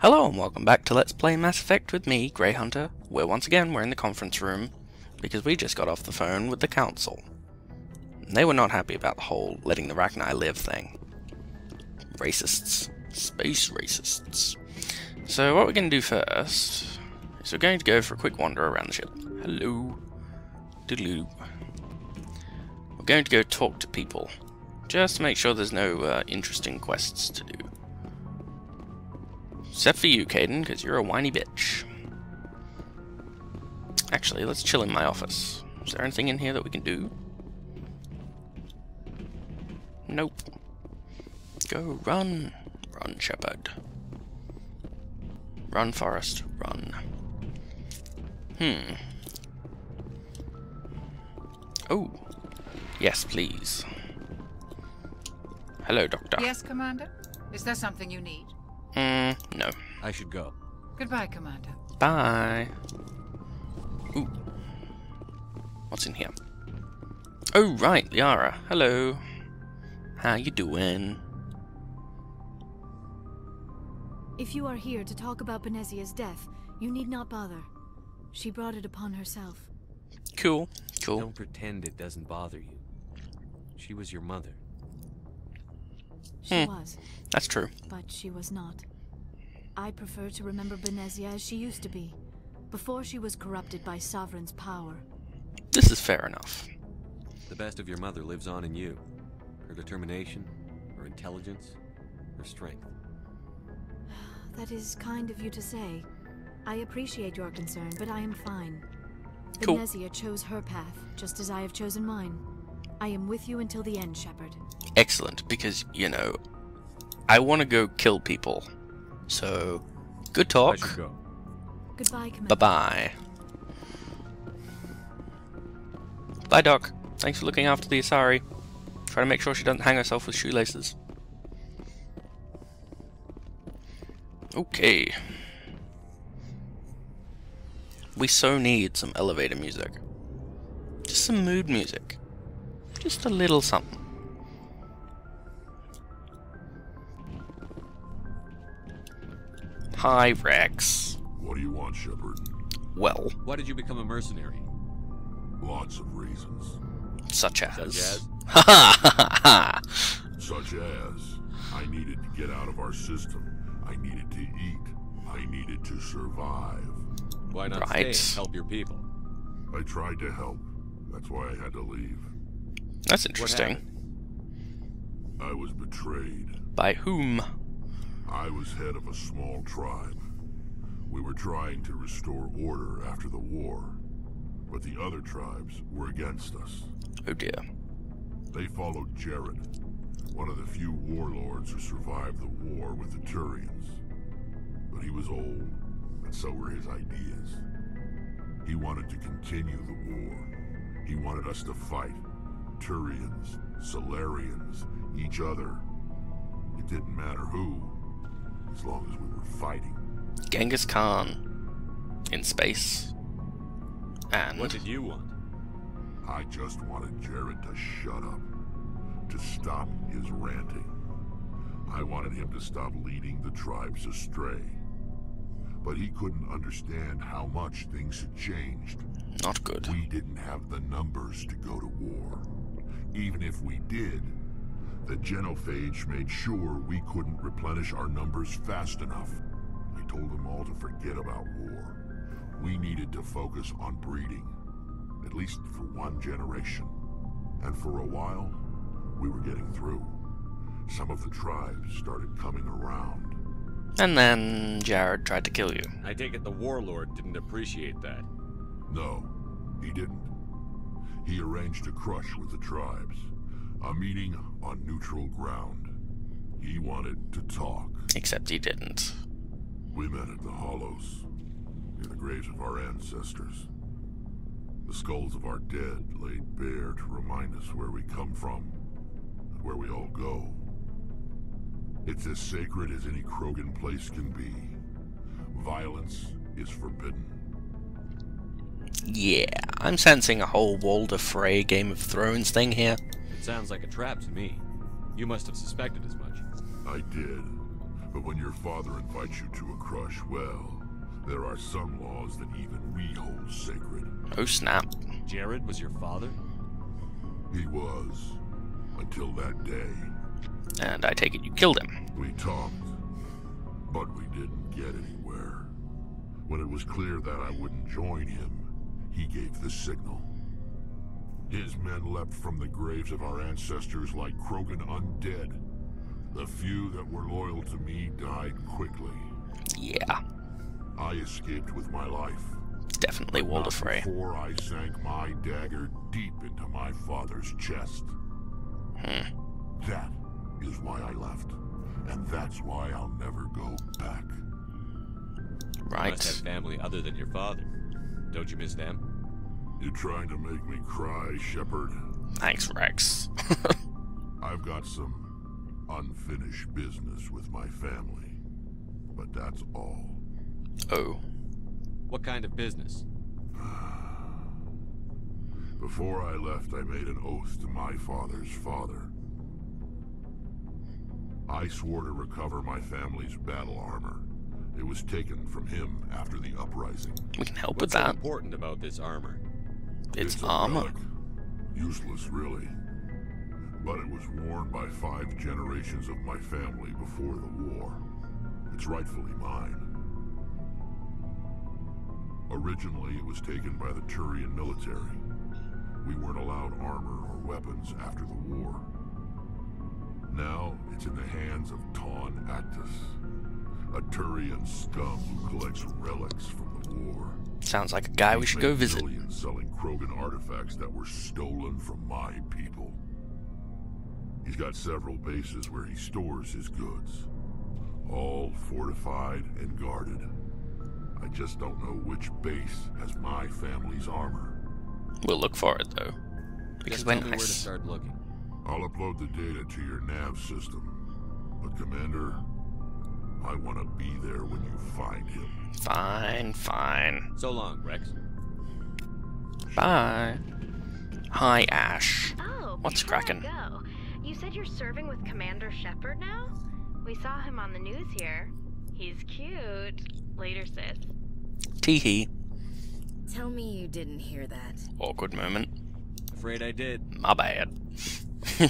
Hello and welcome back to Let's Play Mass Effect with me, Grey Hunter, where once again we're in the conference room, because we just got off the phone with the Council. They were not happy about the whole letting the Rachni live thing. Racists. Space racists. So what we're going to do first is we're going to go for a quick wander around the ship. Hello. Doodaloo. We're going to go talk to people, just to make sure there's no interesting quests to do. Except for you, Caden, because you're a whiny bitch. Actually, let's chill in my office. Is there anything in here that we can do? Nope. Go run. Run, Shepard. Run, Forest. Run. Oh. Yes, please. Hello, Doctor. Yes, Commander? Is there something you need? No. I should go. Goodbye, Commander. Bye. Ooh. What's in here? Oh, right, Liara. Hello. How you doing? If you are here to talk about Benezia's death, you need not bother. She brought it upon herself. Cool. Cool. Don't pretend it doesn't bother you. She was your mother. She was. That's true. But she was not. I prefer to remember Benezia as she used to be, before she was corrupted by Sovereign's power. This is fair enough. The best of your mother lives on in you. Her determination, her intelligence, her strength. That is kind of you to say. I appreciate your concern, but I am fine. Cool. Benezia chose her path, just as I have chosen mine. I am with you until the end, Shepard. Excellent, because, you know, I want to go kill people. So, good talk. I should go. Goodbye, Commander. Bye-bye. Bye, Doc. Thanks for looking after the Asari. Try to make sure she doesn't hang herself with shoelaces. Okay. We so need some elevator music. Just some mood music. Just a little something. Hi, Wrex. What do you want, Shepard? Well, Why did you become a mercenary? Lots of reasons. such as... Such as? Ha ha ha ha! Such as, I needed to get out of our system. I needed to eat. I needed to survive. Why not Right. stay and help your people? I tried to help. That's why I had to leave. That's What interesting. happened? I was betrayed. By whom? I was head of a small tribe. We were trying to restore order after the war, but the other tribes were against us. Oh dear. They followed Jared, one of the few warlords who survived the war with the Turians. But he was old, and so were his ideas. He wanted to continue the war. He wanted us to fight. Turians, Solarians, each other. It didn't matter who, as long as we were fighting. Genghis Khan. In space. And... What did you want? I just wanted Jared to shut up, to stop his ranting. I wanted him to stop leading the tribes astray. But he couldn't understand how much things had changed. Not good. We didn't have the numbers to go to war. Even if we did, the genophage made sure we couldn't replenish our numbers fast enough. I told them all to forget about war. We needed to focus on breeding, at least for one generation. And for a while, we were getting through. Some of the tribes started coming around. And then Jared tried to kill you. I take it the warlord didn't appreciate that. No, he didn't. He arranged a crush with the tribes. A meeting on neutral ground. He wanted to talk. Except he didn't. We met at the Hollows, near the graves of our ancestors. The skulls of our dead laid bare to remind us where we come from, and where we all go. It's as sacred as any Krogan place can be. Violence is forbidden. Yeah, I'm sensing a whole Walder Frey Game of Thrones thing here. It sounds like a trap to me. You must have suspected as much. I did. But when your father invites you to a crush, well, there are some laws that even we hold sacred. Oh snap. Jared was your father? He was, until that day. And I take it you killed him. We talked, but we didn't get anywhere. When it was clear that I wouldn't join him, he gave the signal. His men leapt from the graves of our ancestors like Krogan undead. The few that were loyal to me died quickly. Yeah. I escaped with my life. It's definitely Walder Frey. Before I sank my dagger deep into my father's chest. That is why I left. And that's why I'll never go back. You Right. must have family other than your father. Don't you miss them? You trying to make me cry, Shepard? Thanks, Wrex. I've got some unfinished business with my family. But that's all. Oh. What kind of business? Before I left, I made an oath to my father's father. I swore to recover my family's battle armor. It was taken from him after the uprising. We can help What's with so that. important about this armor? It's a armor. relic. Useless, really. But it was worn by 5 generations of my family before the war. It's rightfully mine. Originally, it was taken by the Turian military. We weren't allowed armor or weapons after the war. Now, it's in the hands of Taun Actus, a Turian scum who collects relics from the war. Sounds like a guy we He's should go made visit. millions selling Krogan artifacts that were stolen from my people. He's got several bases where he stores his goods, all fortified and guarded. I just don't know which base has my family's armor. We'll look for it, though. Because Just we're tell me where to nice. start looking. I'll upload the data to your nav system. But Commander, I want to be there when you find him. Fine, fine. So long, Wrex. Bye. Hi, Ash. Oh, What's before I cracking? go, you said you're serving with Commander Shepard now? We saw him on the news here. He's cute. Later, sis. Teehee. Tell me you didn't hear that. Awkward moment. Afraid I did. My bad. Oh,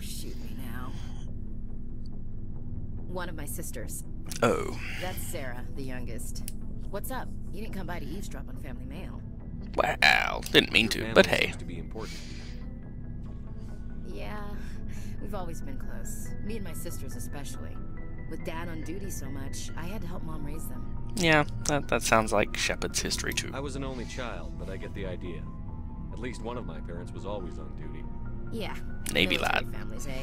shoot me now. One of my sisters. Oh. That's Sarah, the youngest. What's up? You didn't come by to eavesdrop on family mail. Well, didn't mean Your to, family but hey. seems to be important. Yeah, we've always been close. Me and my sisters especially. With Dad on duty so much, I had to help Mom raise them. Yeah, that sounds like Shepard's history too. I was an only child, but I get the idea. At least one of my parents was always on duty. Yeah. Navy military lad. families, eh?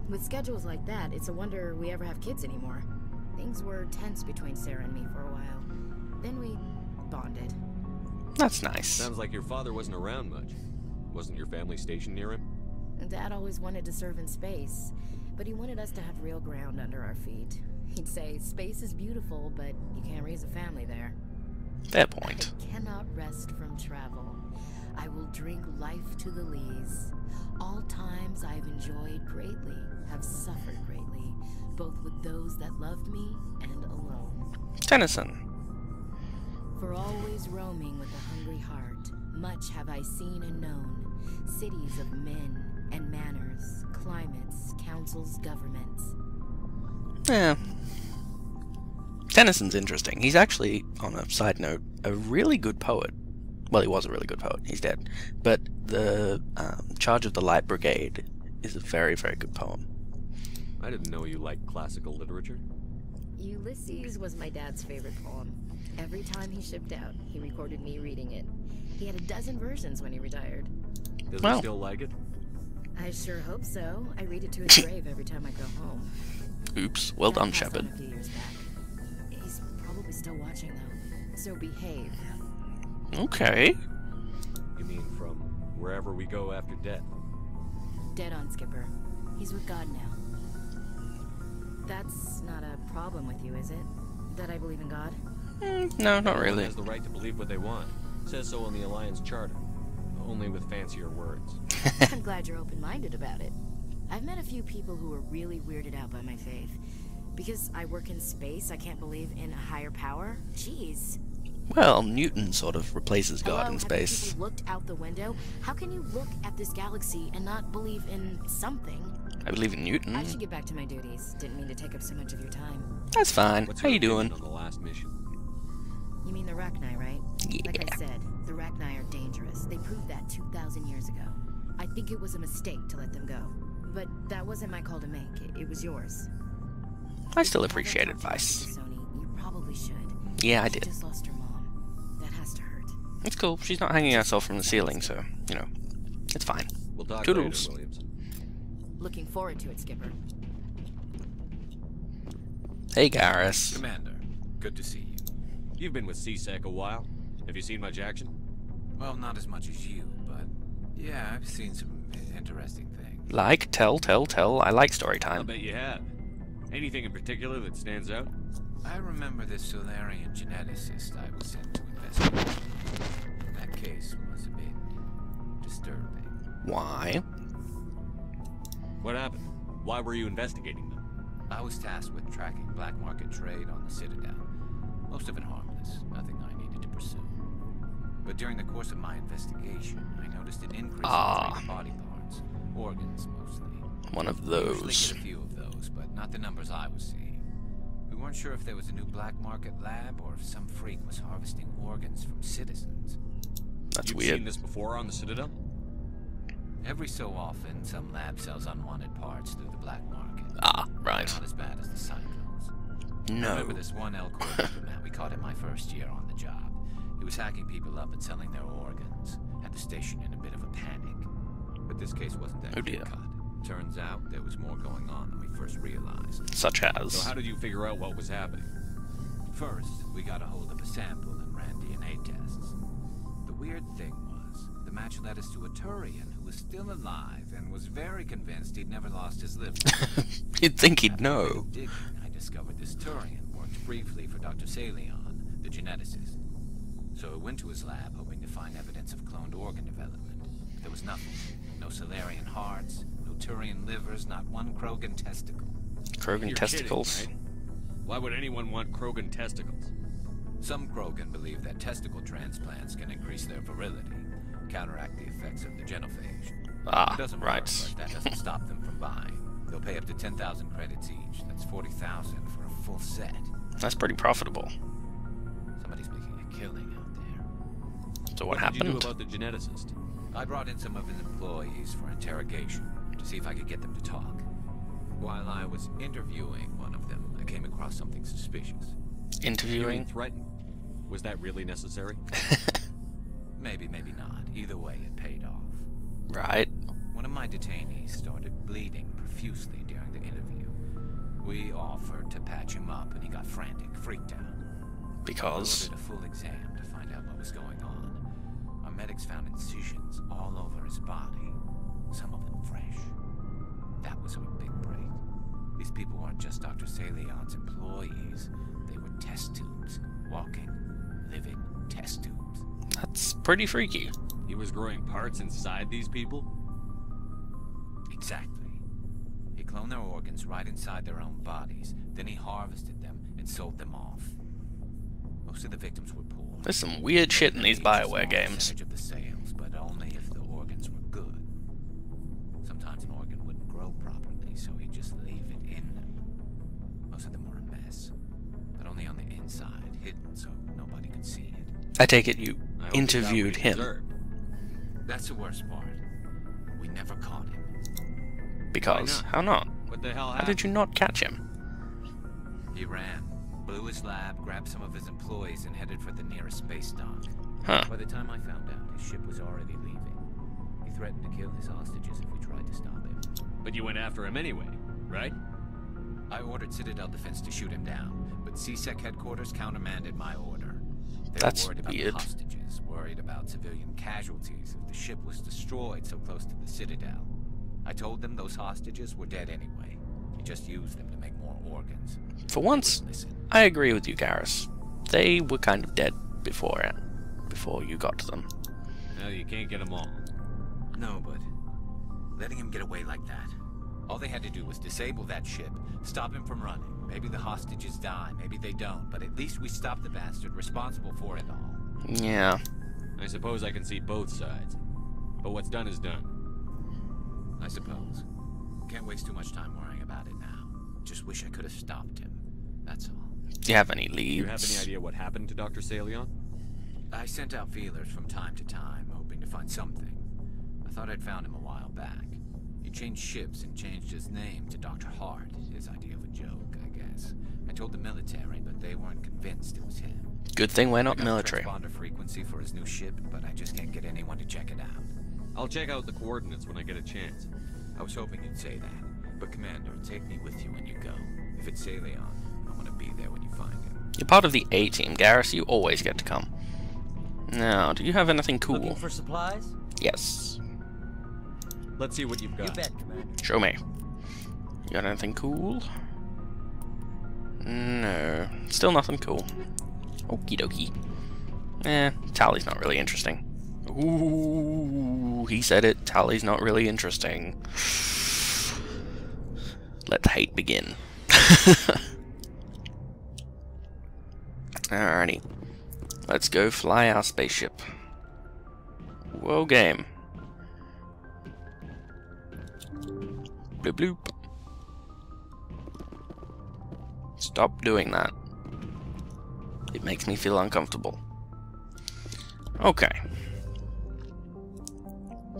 With schedules like that, it's a wonder we ever have kids anymore. Things were tense between Sarah and me for a while. Then we bonded. That's nice. Sounds like your father wasn't around much. Wasn't your family stationed near him? And Dad always wanted to serve in space, but he wanted us to have real ground under our feet. He'd say, space is beautiful, but you can't raise a family there. Fair point. I cannot rest from travel. I will drink life to the lees. All times I've enjoyed greatly, have suffered greatly, both with those that loved me and alone. Tennyson. For always roaming with a hungry heart, much have I seen and known, cities of men and manners, climates, councils, governments. Yeah. Tennyson's interesting. He's actually, on a side note, a really good poet. Well, he was a really good poet. He's dead. But the Charge of the Light Brigade is a very, very good poem. I didn't know you liked classical literature. Ulysses was my dad's favorite poem. Every time he shipped out, he recorded me reading it. He had a dozen versions when he retired. Does Well. he still like it? I sure hope so. I read it to his grave every time I go home. Oops. Well Dad done, passed on Shepard. a few years back. He's probably still watching though, so behave. Okay. You mean from wherever we go after death? Dead on, Skipper. He's with God now. That's not a problem with you, is it? That I believe in God? No, not Everyone really. has the right to believe what they want. Says so in the Alliance Charter. Only with fancier words. I'm glad you're open-minded about it. I've met a few people who were really weirded out by my faith. Because I work in space, I can't believe in a higher power? Jeez. Well, Newton sort of replaces God in Have space. you people looked out the window? How can you look at this galaxy and not believe in something? I believe in Newton. I should get back to my duties. Didn't mean to take up so much of your time. That's fine. What's How your you doing? opinion on the last mission? You mean the Rachni, right? Yeah. Like I said, the Rachni are dangerous. They proved that 2,000 years ago. I think it was a mistake to let them go. But that wasn't my call to make. It was yours. I still appreciate advice. Sony, you probably should. Yeah, I She did. just lost her mom. That has to hurt. It's cool. She's not hanging herself from the ceiling, so, you know, it's fine. We'll talk Toodles. later, Williams. Looking forward to it, Skipper. Hey, Garrus. Commander, good to see you. You've been with C-Sec a while. Have you seen much action? Well, not as much as you, but yeah, I've seen some interesting things. Like, tell. I like story I'll time. bet you have. Anything in particular that stands out? I remember this Solarian geneticist I was sent to investigate. That case was a bit disturbing. Why? What happened? Why were you investigating them? I was tasked with tracking black market trade on the Citadel. Most of it harmless, nothing I needed to pursue. But during the course of my investigation, I noticed an increase in trade body parts, organs mostly. One of We usually those. get a few of those, but not the numbers I was seeing. We weren't sure if there was a new black market lab or if some freak was harvesting organs from citizens. That's You've weird. seen this before on the Citadel? Every so often, some lab sells unwanted parts through the black market. Ah, They're right. not as bad as the Cyclones. I No. remember this one Elcor diplomat we caught in my first year on the job. He was hacking people up and selling their organs. Had the station in a bit of a panic. But this case wasn't that Oh dear. clear-cut. Turns out there was more going on than we first realized. Such as. So how did you figure out what was happening? First, we got a hold of a sample and ran DNA tests. The weird thing was, the match led us to a Turian who was still alive and was very convinced he'd never lost his liver. You'd think he'd After a bit know. of digging, I discovered this Turian worked briefly for Dr. Salion, the geneticist. So I went to his lab hoping to find evidence of cloned organ development. But there was nothing. No Solarian hearts, no Turian livers, not one Krogan testicle. Krogan You're testicles. kidding, right? Why would anyone want Krogan testicles? Some Krogan believe that testicle transplants can increase their virility, counteract the effects of the genophage. Ah, It doesn't right. work, but that doesn't stop them from buying. They'll pay up to 10,000 credits each. That's 40,000 for a full set. That's pretty profitable. Somebody's making a killing out there. So what Did you do happened? about the geneticist? I brought in some of his employees for interrogation to see if I could get them to talk. While I was interviewing one of them, I came across something suspicious. You Interviewing? being threatened. Was that really necessary? Maybe, maybe not. Either way, it paid off. Right. One of my detainees started bleeding profusely during the interview. We offered to patch him up, and he got frantic, freaked out. Because. I ordered a full exam to find out what was going on. Our medics found incisions all over his body, some of them fresh. That was our big break. These people weren't just Dr. Salion's employees. They were test tubes. Walking, living test tubes. That's pretty freaky. He was growing parts inside these people? Exactly. He cloned their organs right inside their own bodies. Then he harvested them and sold them off. Most of the victims were poor. There's some weird shit in these BioWare games. Percentage of the sales, but only if the organs were good. Sometimes an organ wouldn't grow properly, so he'd just leave it in them. Most of them were a mess, but only on the inside, hidden so nobody could see it. I take it you I hope he got what interviewed he him. deserved. That's the worst part. We never caught him. Because. Why not? How not? What the hell How happened? did you not catch him? He ran, blew his lab, grabbed some of his employees, and headed for the nearest space dock. Huh. By the time I found out, his ship was already leaving. He threatened to kill his hostages if we tried to stop him. But you went after him anyway, right? I ordered Citadel Defense to shoot him down, but C-Sec headquarters countermanded my order. They That's were worried about weird. the hostages, worried about civilian casualties if the ship was destroyed so close to the Citadel. I told them those hostages were dead anyway. He just used them to make more organs. For once, Listen, I agree with you, Garrus. They were kind of dead before you got to them. No, you can't get them all. no, but letting him get away like that. All they had to do was disable that ship, stop him from running, Maybe the hostages die, maybe they don't, but at least we stopped the bastard responsible for it all. Yeah. I suppose I can see both sides. But what's done is done. I suppose. Can't waste too much time worrying about it now. Just wish I could have stopped him. That's all. Do you have any leads? Do you have any idea what happened to Dr. Salion? I sent out feelers from time to time, hoping to find something. I thought I'd found him a while back. He changed ships and changed his name to Dr. Hart, his idea of a joke, I guess. I told the military, but they weren't convinced it was him. Good thing we're not I got military. a transponder frequency for his new ship, but I just can't get anyone to check it out. I'll check out the coordinates when I get a chance. I was hoping you'd say that, but Commander, take me with you when you go. If it's Salion, I want to be there when you find him. You're part of the A-team, Garrus. You always get to come. Now, do you have anything cool? Looking for supplies? Yes. Let's see what you've got. You bet, Commander. Show me. You got anything cool? No. Still nothing cool. Okie dokie. Tally's not really interesting. Ooh, he said it. Tally's not really interesting. Let the hate begin. Alrighty. Let's go fly our spaceship. Whoa, game. Bloop bloop. Stop doing that. It makes me feel uncomfortable. Okay.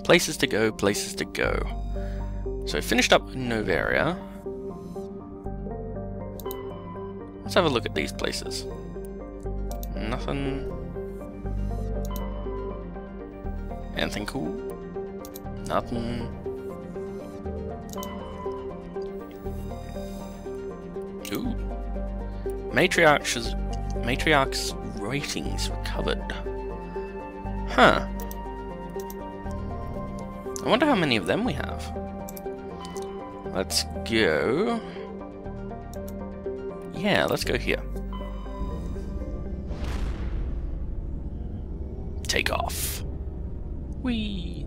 Places to go, places to go. So finished up in Novaria. Let's have a look at these places. Nothing. Anything cool? Nothing. Ooh. Matriarch's ratings recovered. Huh. I wonder how many of them we have. Let's go. Yeah, let's go here. Take off. Whee!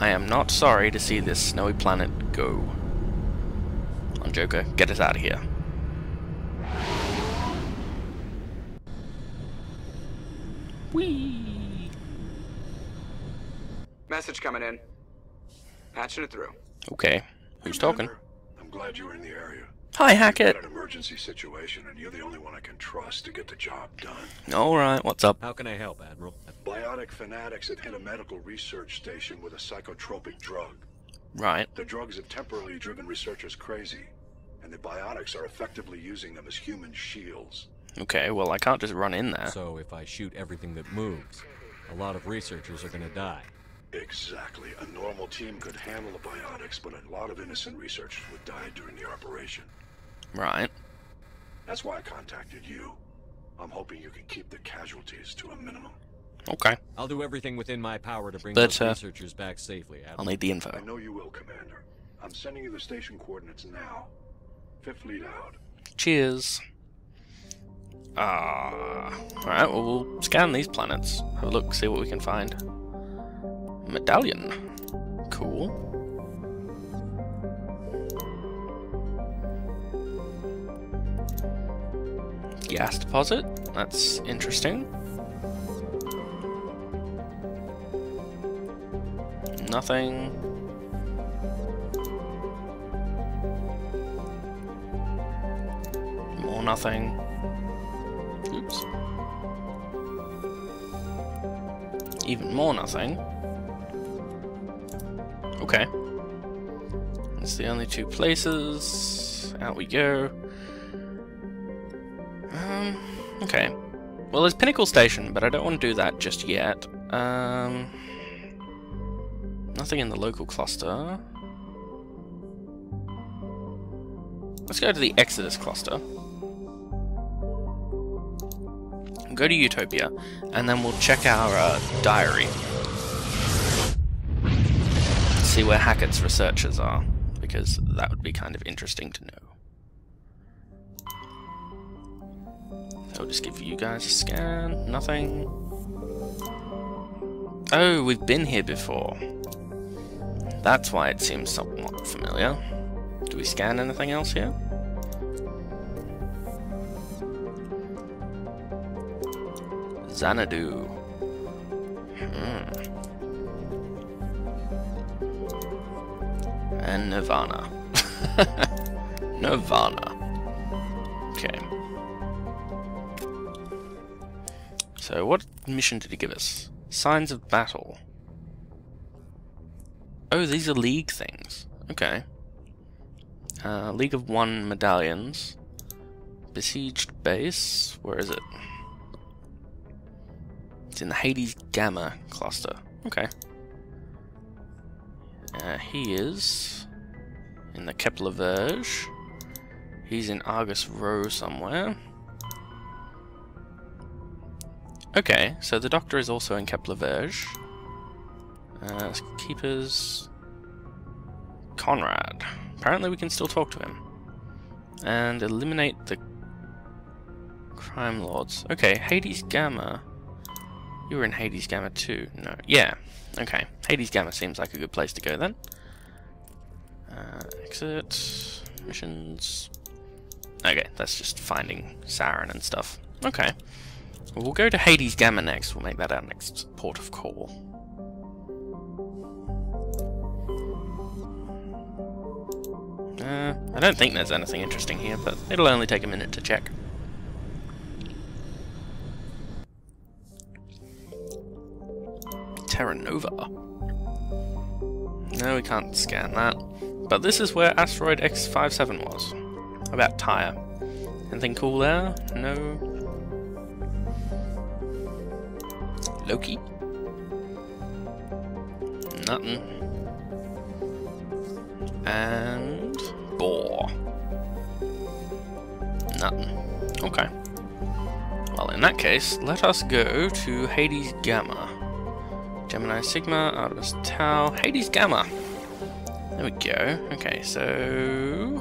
I am not sorry to see this snowy planet go. Come on, Joker, get us out of here. Whee! Message coming in. Patching it through. Okay, who's talking? I'm glad you were in the area. Hi, Hackett. We've got an emergency situation, and you're the only one I can trust to get the job done. Alright, what's up? How can I help, Admiral? Biotic fanatics have hit a medical research station with a psychotropic drug. Right. The drugs have temporarily driven researchers crazy, and the biotics are effectively using them as human shields. Okay, well, I can't just run in there. So if I shoot everything that moves, a lot of researchers are gonna die. Exactly. A normal team could handle the biotics, but a lot of innocent researchers would die during the operation. Right. That's why I contacted you. I'm hoping you can keep the casualties to a minimum. Okay. I'll do everything within my power to bring But, those researchers back safely, Admiral. I'll need the info. I know you will, Commander. I'm sending you the station coordinates now. Fifth lead out. Cheers. Alright, well, we'll scan these planets. Have a look, see what we can find. Medallion. Cool. Gas deposit. That's interesting. Nothing. More nothing. Oops. Even more nothing. Okay. That's the only two places. Out we go. Okay. Well, there's Pinnacle Station, but I don't want to do that just yet. Nothing in the local cluster. Let's go to the Exodus cluster. Go to Utopia, and then we'll check our diary. See where Hackett's researchers are, because that would be kind of interesting to know. I'll just give you guys a scan. Nothing. Oh, we've been here before. That's why it seems somewhat familiar. Do we scan anything else here? Xanadu. And Nirvana. Nirvana. Okay. So what mission did he give us? Signs of battle. Oh, these are League things. Okay. League of One medallions. Besieged base. Where is it? It's in the Hades Gamma cluster. Okay. He is in the Kepler Verge. He's in Argus Row somewhere. Okay, so the Doctor is also in Kepler Verge. Keepers... Conrad. Apparently we can still talk to him. And eliminate the crime lords. Okay, Hades Gamma. You were in Hades Gamma too. No. Yeah. Okay. Hades Gamma seems like a good place to go then. Exit. Missions. Okay, that's just finding Saren and stuff. Okay. Well, we'll go to Hades Gamma next. We'll make that our next port of call. I don't think there's anything interesting here, but it'll only take a minute to check. Terra Nova. No, we can't scan that. But this is where Asteroid X57 was. About Tyre. Anything cool there? No. Loki? Nothing. And... Boar. Nothing. Okay. Well, in that case, let us go to Hades Gamma. Gemini Sigma, Artemis Tau, Hades Gamma. There we go. Okay, so...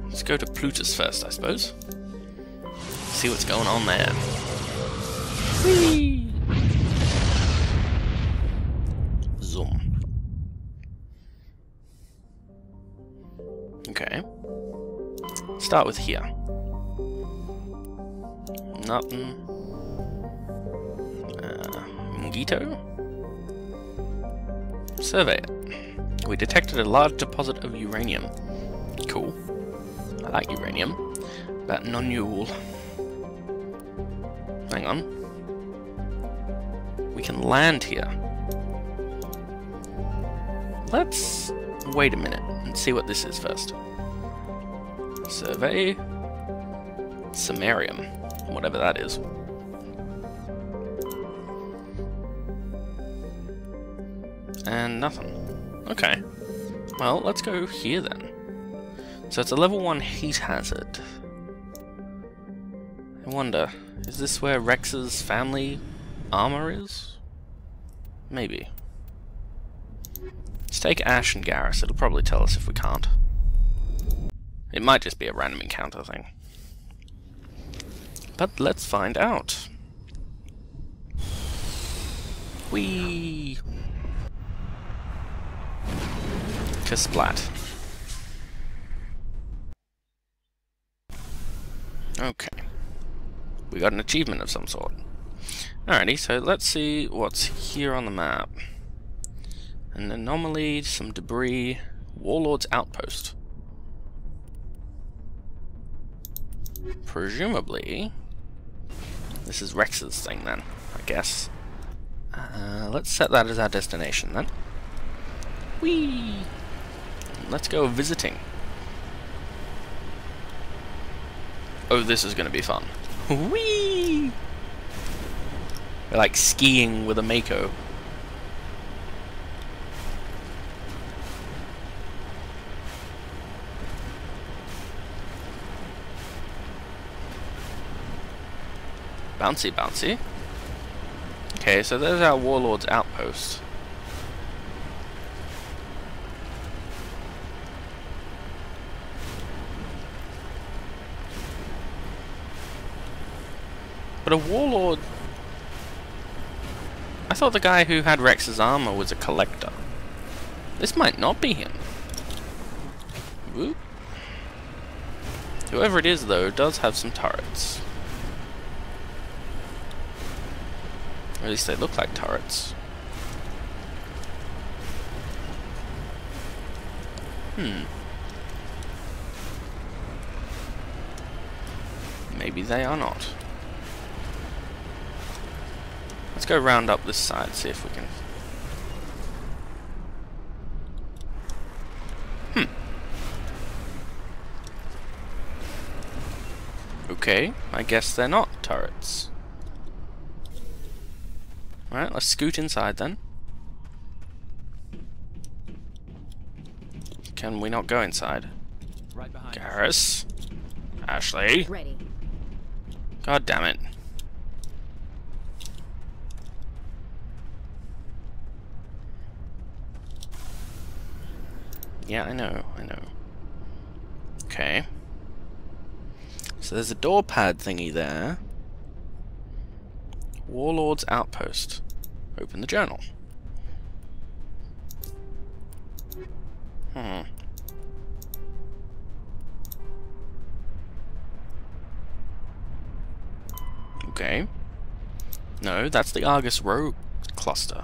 let's go to Plutus first, I suppose. See what's going on there. Whee! Zoom. Okay. Start with here. Nothing. Mungito? Survey it. We detected a large deposit of uranium. Cool. I like uranium. But non-Yule. Hang on. We can land here. Let's wait a minute and see what this is first. Survey. Samarium. Whatever that is. And nothing. Okay. Well, let's go here then. So it's a level 1 heat hazard. I wonder, is this where Wrex's family armor is? Maybe. Let's take Ash and Garrus. It'll probably tell us if we can't. It might just be a random encounter thing. But let's find out. Whee! Kasplat. Okay. We got an achievement of some sort. Alrighty, so let's see what's here on the map. An anomaly, some debris, Warlord's Outpost. Presumably, this is Wrex's thing then, I guess. Let's set that as our destination then. Whee! Let's go visiting. Oh, this is going to be fun. Whee! We're like skiing with a Mako. Bouncy, bouncy. Okay, so there's our Warlord's Outpost. But a Warlord... I thought the guy who had Wrex's armor was a collector. This might not be him. Whoop. Whoever it is, though, does have some turrets. Or at least they look like turrets. Maybe they are not. Let's go round up this side, see if we can... Okay, I guess they're not turrets. Alright, let's scoot inside then. Can we not go inside? Right behind Garrus? Ashley? Ready. God damn it. Yeah, I know. Okay. So there's a door pad thingy there. Warlord's Outpost. Open the journal. Okay. No, that's the Argus Rogue cluster.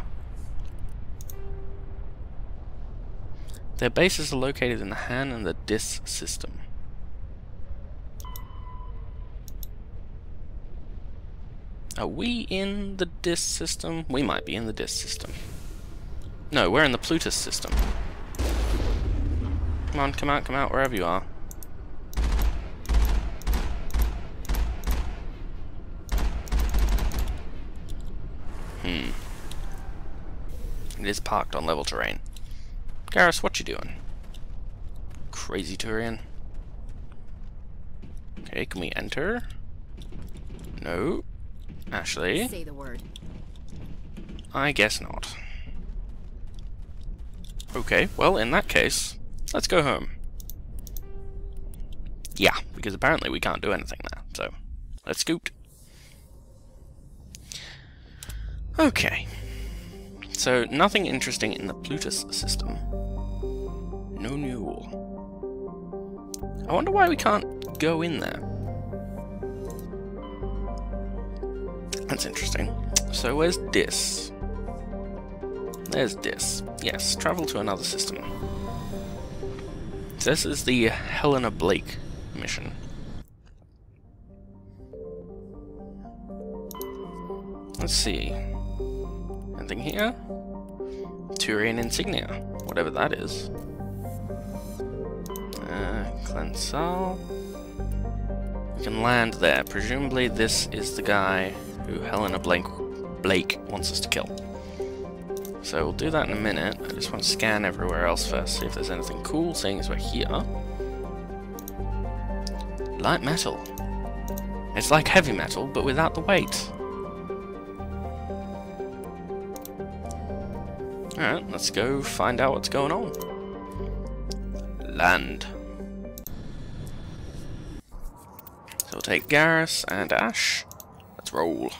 Their bases are located in the Han and the Dis system. Are we in the Dis system? We might be in the Dis system. No, we're in the Plutus system. Come on, come out, wherever you are. It is parked on level terrain. Garrus, what you doing? Crazy Turian. Okay, can we enter? No. Ashley? Say the word. I guess not. Okay, well, in that case, let's go home. Yeah, because apparently we can't do anything there, so let's scoot. Okay. So, nothing interesting in the Plutus system. No mule. I wonder why we can't go in there. That's interesting. So where's Dis? There's Dis. Yes, travel to another system. So this is the Helena Blake mission. Let's see. Anything here? Turian insignia, whatever that is. Clensal. We can land there. Presumably this is the guy who Helena Blake wants us to kill. So we'll do that in a minute. I just want to scan everywhere else first, see if there's anything cool, seeing as we're here. Light metal. It's like heavy metal, but without the weight. Alright, let's go find out what's going on. Land. So we'll take Garrus and Ash. Let's roll.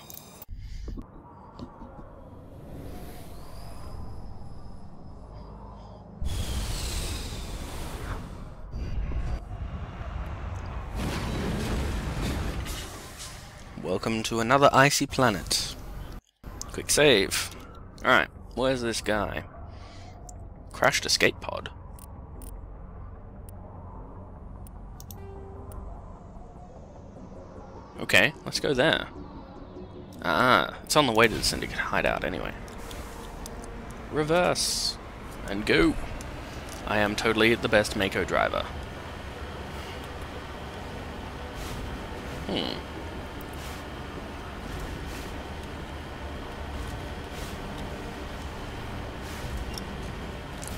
Welcome to another icy planet. Quick save. Alright, where's this guy? Crashed escape pod. Okay, let's go there. Ah, it's on the way to the Syndicate hideout anyway. Reverse. And go. I am totally the best Mako driver.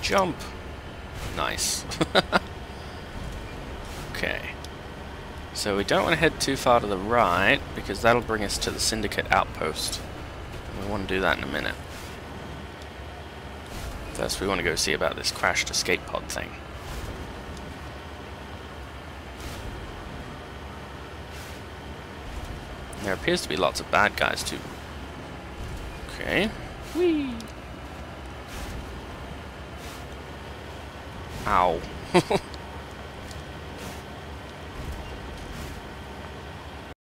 Jump. Nice. Okay. So we don't want to head too far to the right, because that'll bring us to the Syndicate outpost. And we want to do that in a minute. First we want to go see about this crashed escape pod thing. There appears to be lots of bad guys too. Okay. Whee! Ow.